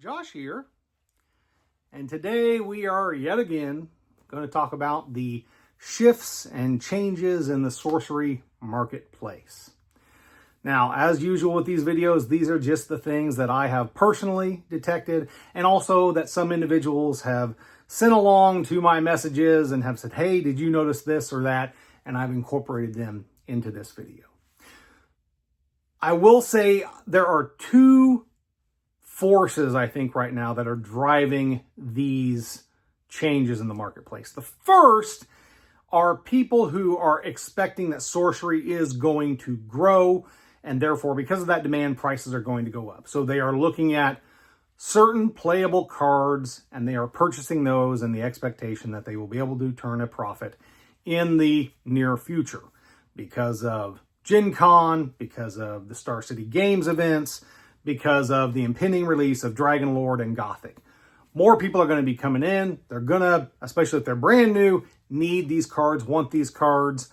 Josh here, and today we are yet again going to talk about the shifts and changes in the sorcery marketplace. Now, as usual with these videos, these are just the things that I have personally detected, and also that some individuals have sent along to my messages and have said, hey, did you notice this or that? And I've incorporated them into this video. I will say there are two forces, I think, right now that are driving these changes in the marketplace. The first are people who are expecting that sorcery is going to grow, and therefore, because of that demand, prices are going to go up. So they are looking at certain playable cards, and they are purchasing those in the expectation that they will be able to turn a profit in the near future because of Gen Con, because of the Star City Games events, because of the impending release of Dragon Lord and Gothic. More people are going to be coming in. They're going to, especially if they're brand new, need these cards, want these cards.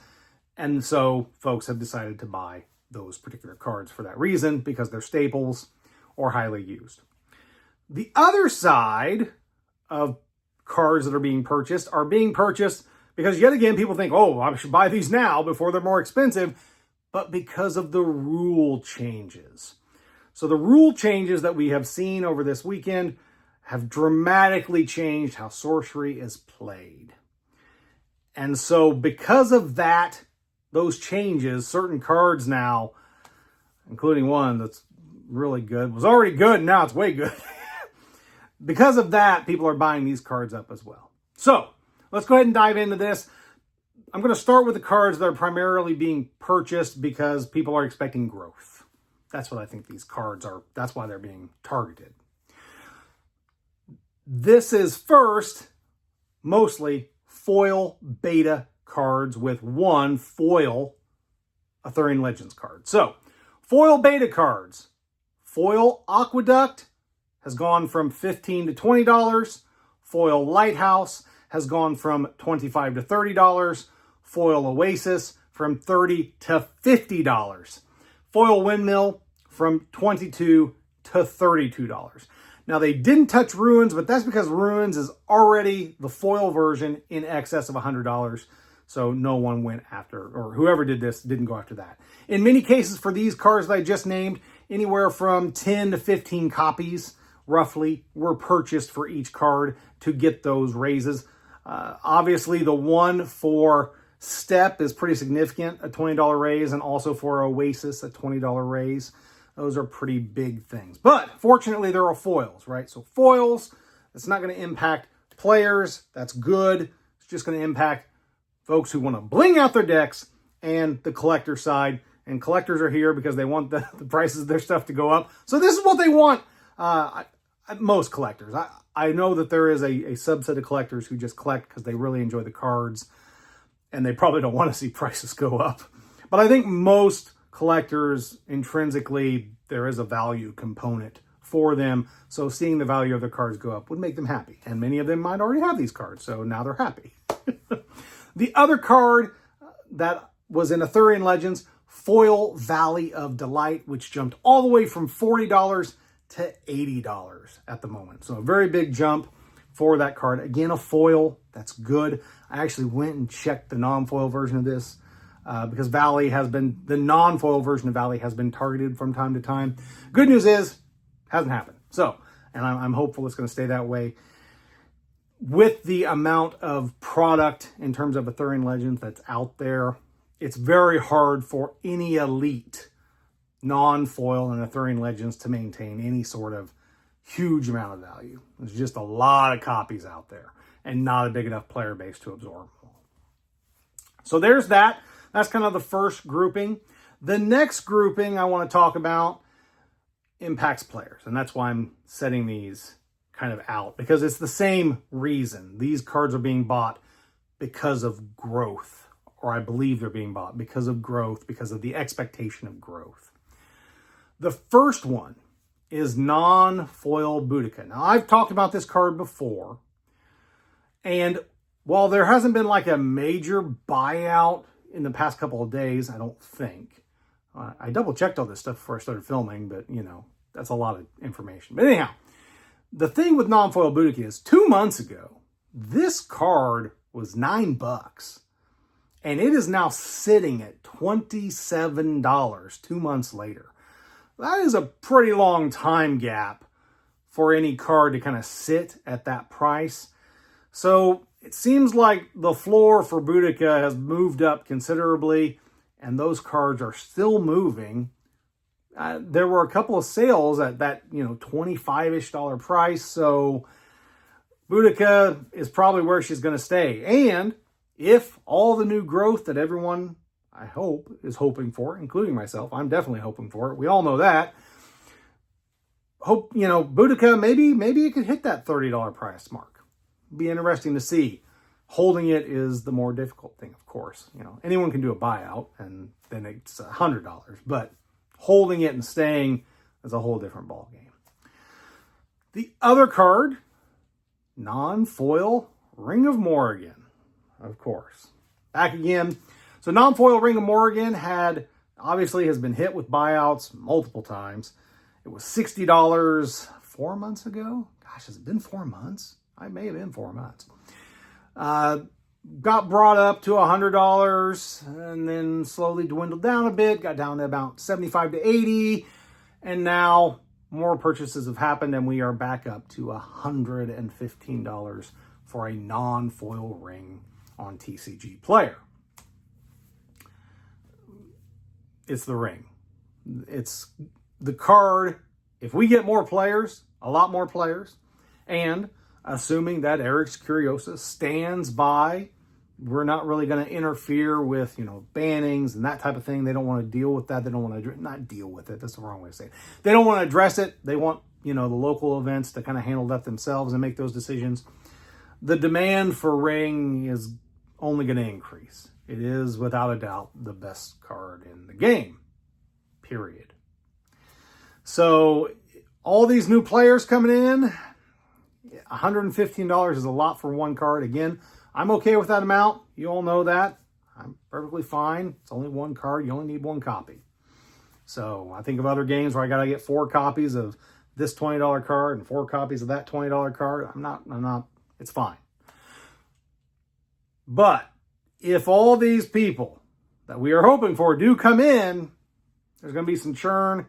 And so folks have decided to buy those particular cards for that reason, because they're staples or highly used. The other side of cards that are being purchased because, yet again, people think, oh, I should buy these now before they're more expensive, but because of the rule changes. So the rule changes that we have seen over this weekend have dramatically changed how sorcery is played. And so because of that, those changes, certain cards now, including one that's really good, was already good, now it's way good. Because of that, people are buying these cards up as well. So let's go ahead and dive into this. I'm going to start with the cards that are primarily being purchased because people are expecting growth. That's what I think these cards are. That's why they're being targeted. This is first, mostly foil beta cards with one foil Arthurian Legends card. So, foil beta cards. Foil Aqueduct has gone from $15 to $20. Foil Lighthouse has gone from $25 to $30. Foil Oasis from $30 to $50. Foil Windmill from $22 to $32. Now, they didn't touch Ruins, but that's because Ruins is already the foil version in excess of $100. So no one went after, or whoever did this didn't go after that. In many cases for these cards that I just named, anywhere from 10 to 15 copies, roughly, were purchased for each card to get those raises. Obviously, the one for Step is pretty significant, a $20 raise, and also for Oasis, a $20 raise. Those are pretty big things. But fortunately, there are foils, right? So foils, it's not going to impact players. That's good. It's just going to impact folks who want to bling out their decks and the collector side. And collectors are here because they want the prices of their stuff to go up. So this is what they want. Most collectors. I know that there is a subset of collectors who just collect because they really enjoy the cards, and they probably don't want to see prices go up. But I think most collectors, intrinsically, there is a value component for them. So seeing the value of their cards go up would make them happy. And many of them might already have these cards, so now they're happy. The other card that was in Arthurian Legends, Foil Valley of Delight, which jumped all the way from $40 to $80 at the moment. So a very big jump for that card. Again, a foil, that's good. I actually went and checked the non-foil version of this because the non-foil version of Valley has been targeted from time to time. Good news is, hasn't happened. So, and I'm hopeful it's going to stay that way. With the amount of product in terms of Arthurian Legends that's out there, it's very hard for any elite non-foil and Arthurian Legends to maintain any sort of huge amount of value. There's just a lot of copies out there and not a big enough player base to absorb them all. So there's that. That's kind of the first grouping. The next grouping I want to talk about impacts players, and that's why I'm setting these kind of out, because it's the same reason. These cards are being bought because of growth, or I believe they're being bought because of growth, because of the expectation of growth. The first one is non-foil Boudica. Now, I've talked about this card before, and while there hasn't been like a major buyout in the past couple of days, I don't think. I double-checked all this stuff before I started filming, but, you know, that's a lot of information. But anyhow, The thing with Nonfoil Boudica is 2 months ago, this card was $9. And it is now sitting at $27 2 months later. That is a pretty long time gap for any card to kind of sit at that price. So it seems like the floor for Boudica has moved up considerably, and those cards are still moving. There were a couple of sales at that, $25-ish price. So Boudica is probably where she's going to stay. And if all the new growth that everyone, I hope, is hoping for, including myself, I'm definitely hoping for it. We all know that. Hope, Boudica, maybe it could hit that $30 price mark. Be interesting to see. Holding it is the more difficult thing, of course. Anyone can do a buyout, and then it's $100. But holding it and staying is a whole different ballgame. The other card, Nonfoil Ring of Morrigan. Of course. Back again. So Nonfoil Ring of Morrigan has been hit with buyouts multiple times. It was $60 4 months ago. Gosh, has it been 4 months? I may have been 4 months. Got brought up to $100 and then slowly dwindled down a bit. Got down to about $75 to $80. And now more purchases have happened and we are back up to $115 for a non-foil ring on TCG Player. It's the ring. It's the card. If we get more players, a lot more players, and assuming that Eric's Curiosa stands by, we're not really going to interfere with, bannings and that type of thing. They don't want to deal with that. They don't want to, not deal with it. That's the wrong way to say it. They don't want to address it. They want, the local events to kind of handle that themselves and make those decisions. The demand for ring is only going to increase. It is, without a doubt, the best card in the game, period. So all these new players coming in, $115 is a lot for one card. Again, I'm okay with that amount. You all know that. I'm perfectly fine. It's only one card. You only need one copy. So I think of other games where I got to get 4 copies of this $20 card and 4 copies of that $20 card. I'm not, it's fine. But if all these people that we are hoping for do come in, there's going to be some churn,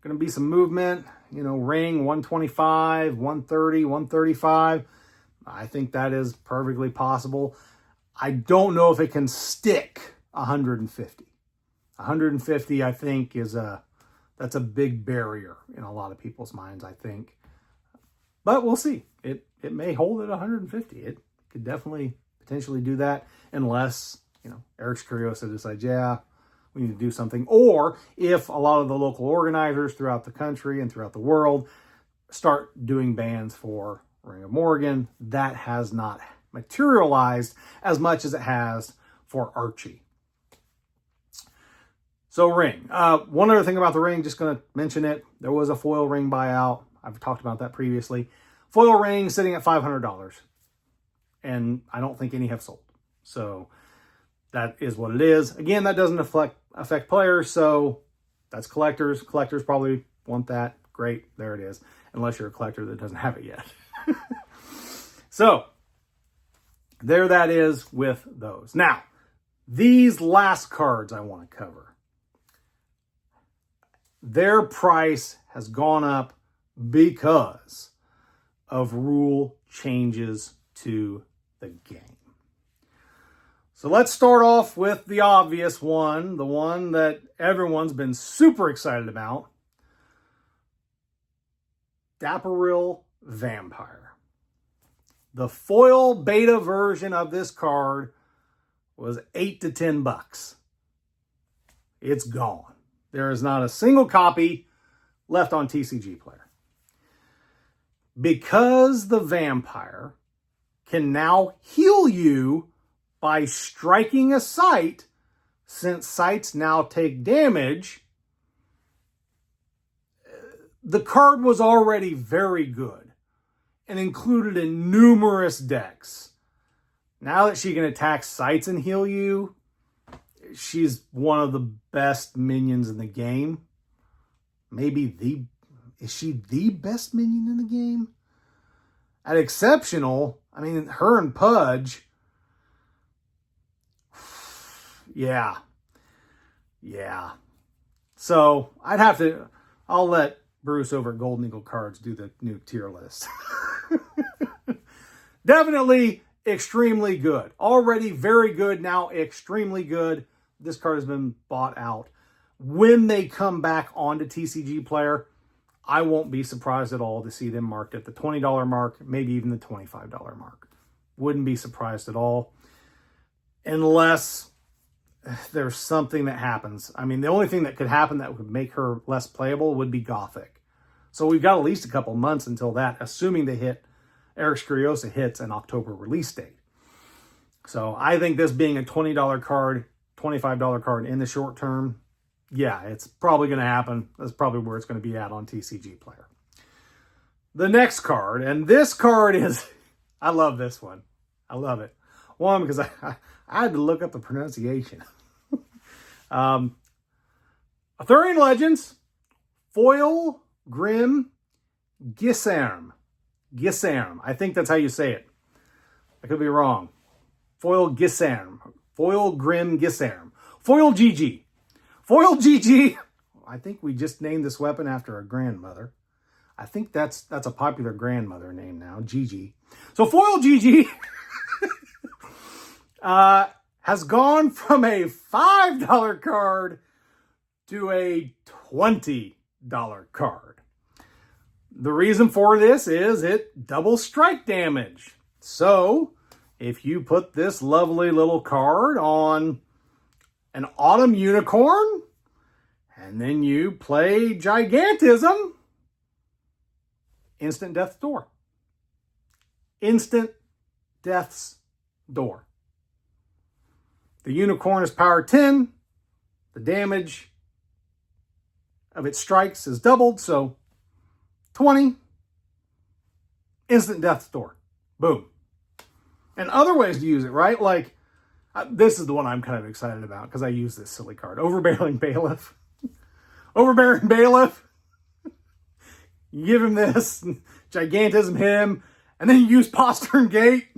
going to be some movement, ring 125, 130, 135. I think that is perfectly possible. I don't know if it can stick 150. 150, I think, that's a big barrier in a lot of people's minds, I think. But we'll see. It may hold at 150. It could definitely potentially do that unless, Eric's Curiosa decides, yeah, we need to do something. Or if a lot of the local organizers throughout the country and throughout the world start doing bans for Ring of Morrigan, that has not materialized as much as it has for Archie. So ring. One other thing about the ring, just going to mention it. There was a foil ring buyout. I've talked about that previously. Foil ring sitting at $500. And I don't think any have sold. So that is what it is. Again, that doesn't affect players. So that's collectors. Collectors probably want that. Great. There it is. Unless you're a collector that doesn't have it yet. So there that is with those. Now, these last cards I want to cover. Their price has gone up because of rule changes to the game. So let's start off with the obvious one, the one that everyone's been super excited about. Dapperil Vampire. The foil beta version of this card was $8 to $10. It's gone. There is not a single copy left on TCG Player. Because the vampire can now heal you by striking a site, since sites now take damage, the card was already very good and included in numerous decks. Now that she can attack sites and heal you, she's one of the best minions in the game. Is she the best minion in the game? at exceptional, I mean, her and Pudge, yeah. So I'll let Bruce over at Golden Eagle Cards do the new tier list. Definitely extremely good. Already very good, now extremely good. This card has been bought out. When they come back onto TCG Player, I won't be surprised at all to see them marked at the $20 mark, maybe even the $25 mark. Wouldn't be surprised at all. Unless there's something that happens. I mean, the only thing that could happen that would make her less playable would be Gothic. So we've got at least a couple months until that, assuming Eric Scriosa hits an October release date. So I think this being a $20 card, $25 card in the short term, yeah, it's probably going to happen. That's probably where it's going to be at on TCG Player. The next card, and this card is, I love this one. I love it. One, because I had to look up the pronunciation. Arthurian Legends, Foil Grim Gisarm. Gisarm. I think that's how you say it. I could be wrong. Foil Gisarm. Foil Grim Gisarm. Foil GG. Foil GG. I think we just named this weapon after a grandmother. I think that's a popular grandmother name now, GG. So Foil GG has gone from a $5 card to a $20 card. The reason for this is it doubles strike damage. So if you put this lovely little card on an Autumn Unicorn, and then you play Gigantism, instant death's door. Instant death's door. The Unicorn is power 10. The damage of its strikes is doubled, so 20. Instant death's door. Boom. And other ways to use it, right? Like, this is the one I'm kind of excited about because I use this silly card. Overbearing Bailiff. Overbearing Bailiff. You give him this, Gigantism him, and then you use Postern Gate.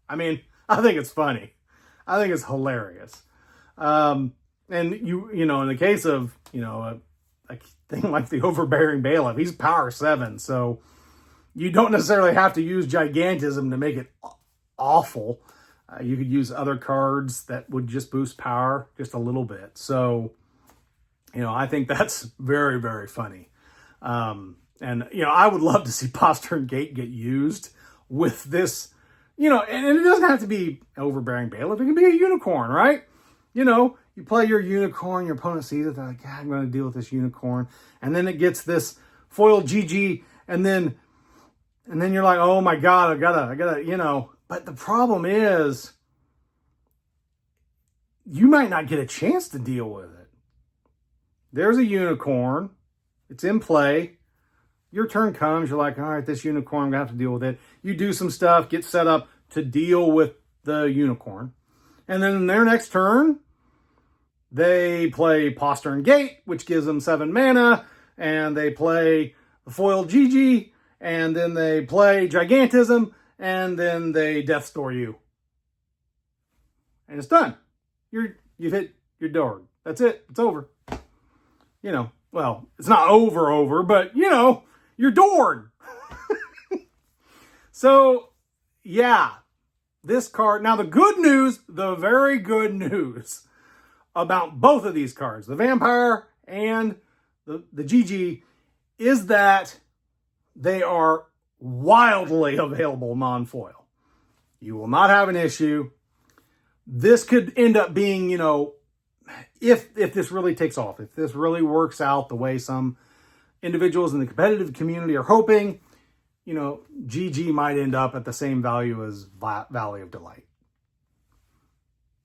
I mean, I think it's funny. I think it's hilarious. And you know, in the case of, a thing like the Overbearing Bailiff, he's power 7, so you don't necessarily have to use Gigantism to make it awful. You could use other cards that would just boost power just a little bit. So, I think that's very, very funny. And, I would love to see Postern Gate get used with this, and it doesn't have to be Overbearing Bailiff. It can be a Unicorn, right? You play your Unicorn, your opponent sees it, they're like, yeah, I'm going to deal with this Unicorn. And then it gets this Foil GG, and then you're like, oh my God, I gotta, But the problem is, you might not get a chance to deal with it. There's a Unicorn. It's in play. Your turn comes. You're like, all right, this Unicorn, I'm going to have to deal with it. You do some stuff, get set up to deal with the Unicorn. And then in their next turn, they play Postern Gate, which gives them 7 mana. And they play the Foil GG. And then they play Gigantism. And then they Death Door you. And it's done. You've hit your door. That's it. It's over. Well, it's not over, but, you're doored. So, yeah. This card. Now, the very good news about both of these cards, the Vampire and the GG, is that they are wildly available non-foil. You will not have an issue. This could end up being, if this really takes off, if this really works out the way some individuals in the competitive community are hoping, GG might end up at the same value as Valley of Delight.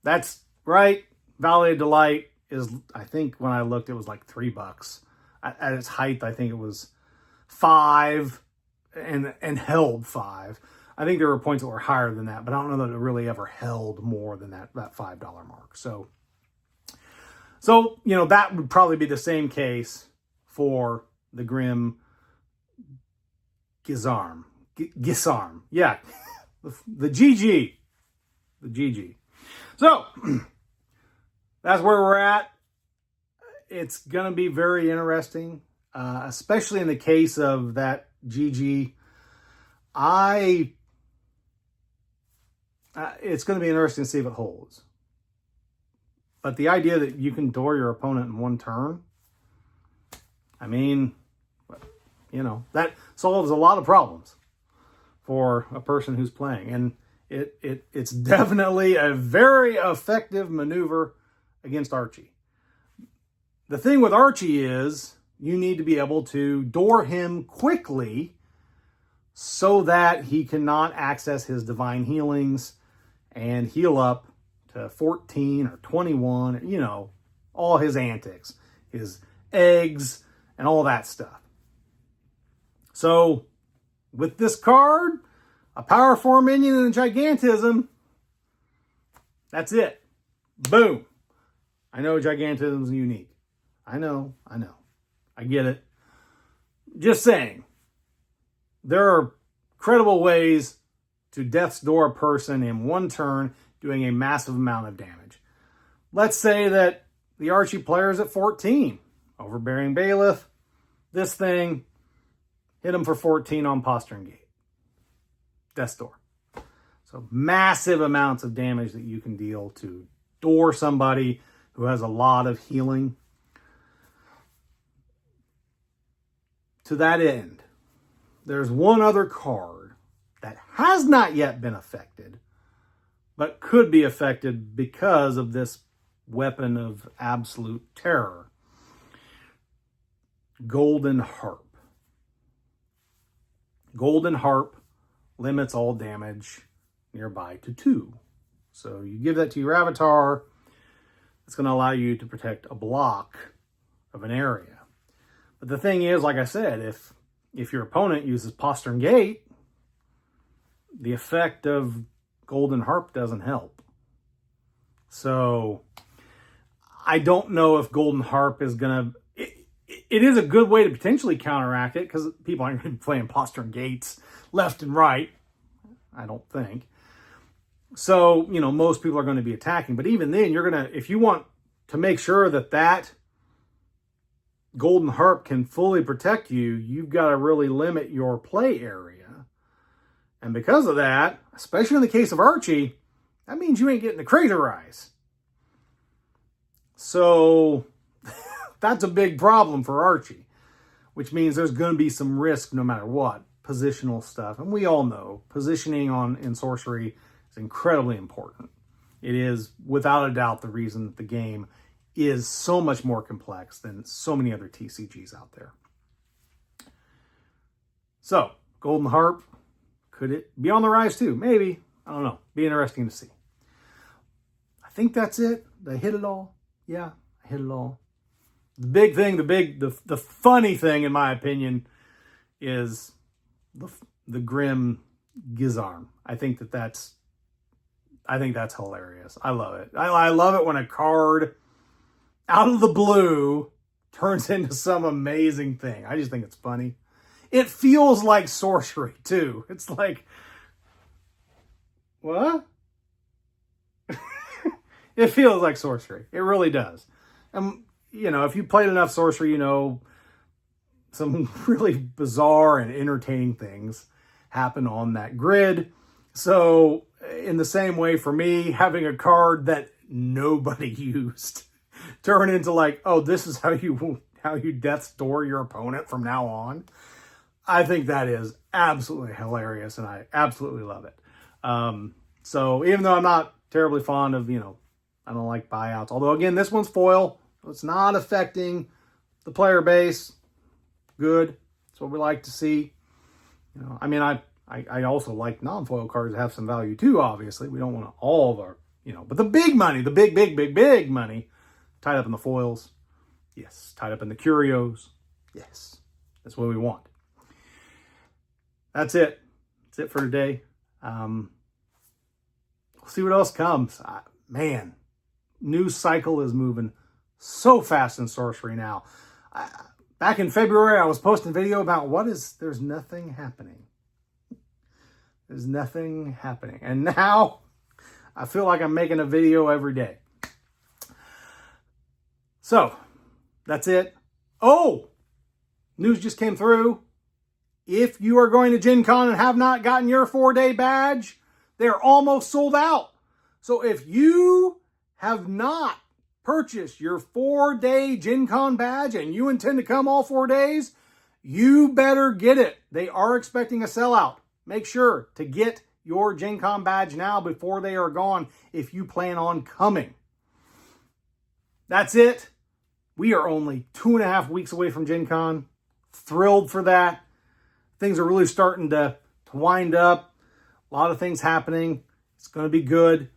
That's right. Valley of Delight is, I think when I looked, it was like $3. At its height, I think it was 5 and held 5. I think there were points that were higher than that, but I don't know that it really ever held more than that $5 mark. So, that would probably be the same case for the Grim Gisarm. Gisarm. Yeah. The GG. The GG. So, that's where we're at. It's going to be very interesting, especially in the case of that GG. It's going to be interesting to see if it holds. But the idea that you can door your opponent in one turn, I mean, you know, that solves a lot of problems for a person who's playing. And it's definitely a very effective maneuver against Archie. The thing with Archie is you need to be able to door him quickly so that he cannot access his divine healings and heal up to 14 or 21, you know, all his antics, his eggs, and all that stuff. So, with this card, a Power 4 minion and a Gigantism, that's it. Boom. I know Gigantism's unique. I know. I get it. Just saying, there are credible ways to Death's Door a person in one turn doing a massive amount of damage. Let's say that the Archie player is at 14. Overbearing Bailiff. This thing, hit him for 14 on Postern Gate. Death's Door. So massive amounts of damage that you can deal to door somebody who has a lot of healing. To that end, there's one other card that has not yet been affected, but could be affected because of this weapon of absolute terror. Golden Harp. Golden Harp limits all damage nearby to 2. So you give that to your avatar, it's going to allow you to protect a block of an area. But the thing is, like I said, if your opponent uses Postern Gate, the effect of Golden Harp doesn't help. So I don't know if Golden Harp is going to... It is a good way to potentially counteract it because people aren't going to be playing Postern Gates left and right, I don't think. So, you know, most people are going to be attacking. But even then, you're going to... If you want to make sure that Golden Harp can fully protect you, you've got to really limit your play area. And because of that, especially in the case of Archie, that means you ain't getting the Crater Eyes. So that's a big problem for Archie, which means there's going to be some risk no matter what. Positional stuff. And we all know positioning in Sorcery is incredibly important. It is, without a doubt, the reason that the game is so much more complex than so many other TCGs out there. So, Golden Harp, could it be on the rise too? Maybe. I don't know. Be interesting to see. I think that's it. Did I hit it all? Yeah, I hit it all. The big thing, the funny thing, in my opinion, is the Grim Gisarm. I think that's hilarious. I love it. I love it when a card out of the blue turns into some amazing thing. I just think it's funny. It feels like Sorcery, too. It's like, what? It feels like Sorcery. It really does. And, you know, if you played enough Sorcery, you know, some really bizarre and entertaining things happen on that grid. So, in the same way, for me, having a card that nobody used turn into like, oh, this is how you Death's Door your opponent from now on. I think that is absolutely hilarious, and I absolutely love it. So even though I'm not terribly fond of, you know, I don't like buyouts. Although, again, this one's foil. So it's not affecting the player base. Good. That's what we like to see. You know, I mean, I also like non-foil cards to have some value too, obviously. We don't want all of our, you know, but the big money, the big money, tied up in the foils. Yes. Tied up in the curios. Yes. That's what we want. That's it. That's it for today. We'll see what else comes. Man, news cycle is moving so fast in Sorcery now. Back in February, I was posting a video about there's nothing happening. There's nothing happening. And now I feel like I'm making a video every day. So that's it. Oh, news just came through. If you are going to Gen Con and have not gotten your 4-day badge, they're almost sold out. So if you have not purchased your 4-day Gen Con badge and you intend to come all 4 days, you better get it. They are expecting a sellout. Make sure to get your Gen Con badge now before they are gone if you plan on coming. That's it. We are only 2.5 weeks away from Gen Con. Thrilled for that. Things are really starting to wind up. A lot of things happening. It's going to be good.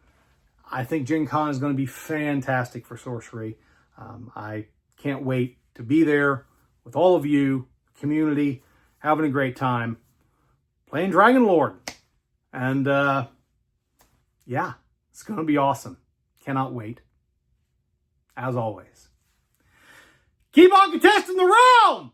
I think Gen Con is going to be fantastic for Sorcery. I can't wait to be there with all of you, community, having a great time, playing Dragon Lord. And yeah, it's going to be awesome. Cannot wait. As always. Keep on contesting the realm!